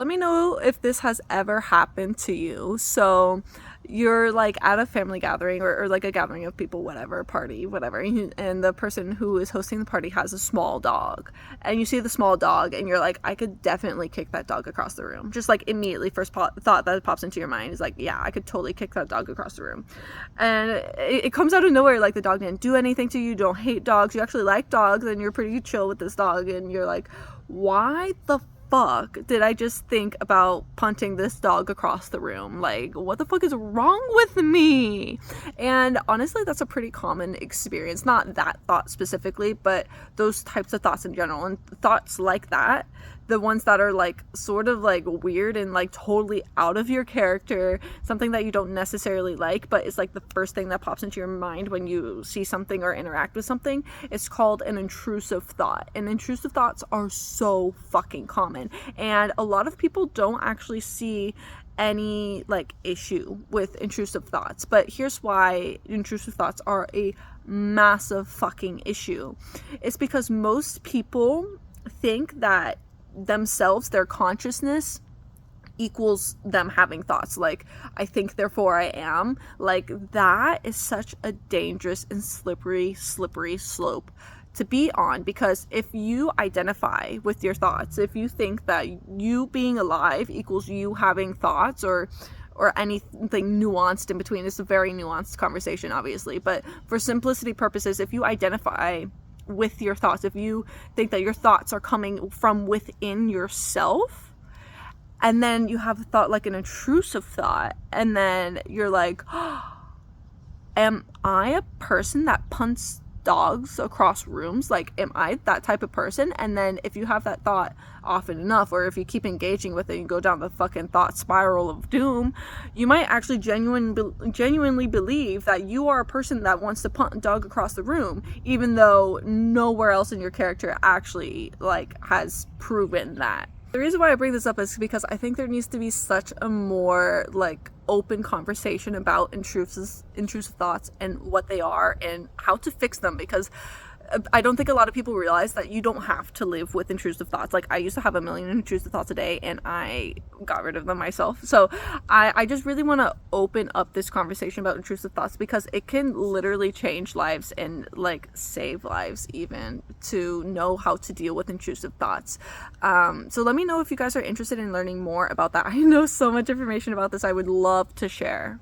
Let me know if this has ever happened to you. So you're like at a family gathering or like a gathering of people, whatever, party, whatever, and the person who is hosting the party has a small dog, and you see the small dog and you're like, I could definitely kick that dog across the room. Just like immediately first thought that pops into your mind is like, yeah, I could totally kick that dog across the room. And it comes out of nowhere. Like, the dog didn't do anything to you, you don't hate dogs, you actually like dogs, and you're pretty chill with this dog, and you're like, why the fuck did I just think about punting this dog across the room? Like, what the fuck is wrong with me? And honestly, that's a pretty common experience. Not that thought specifically, but those types of thoughts in general. And thoughts like that, the ones that are like sort of like weird and like totally out of your character, something that you don't necessarily like, but it's like the first thing that pops into your mind when you see something or interact with something, it's called an intrusive thought. And intrusive thoughts are so fucking common, and a lot of people don't actually see any like issue with intrusive thoughts. But here's why intrusive thoughts are a massive fucking issue. It's because most people think that themselves, their consciousness, equals them having thoughts. Like, I think therefore I am. Like, that is such a dangerous and slippery slope to be on, because if you identify with your thoughts, if you think that you being alive equals you having thoughts or anything nuanced in between, it's a very nuanced conversation obviously, but for simplicity purposes, if you identify with your thoughts, if you think that your thoughts are coming from within yourself, and then you have a thought like an intrusive thought, and then you're like, oh, am I a person that punts dogs across rooms? Like, am I that type of person? And then if you have that thought often enough, or if you keep engaging with it and go down the fucking thought spiral of doom, you might actually genuinely believe that you are a person that wants to punt a dog across the room, even though nowhere else in your character actually like has proven that. The reason why I bring this up is because I think there needs to be such a more like open conversation about intrusive thoughts and what they are and how to fix them, because I don't think a lot of people realize that you don't have to live with intrusive thoughts. Like, I used to have a million intrusive thoughts a day, and I got rid of them myself. So I just really want to open up this conversation about intrusive thoughts, because it can literally change lives and like save lives, even, to know how to deal with intrusive thoughts. So let me know if you guys are interested in learning more about that. I know so much information about this I would love to share.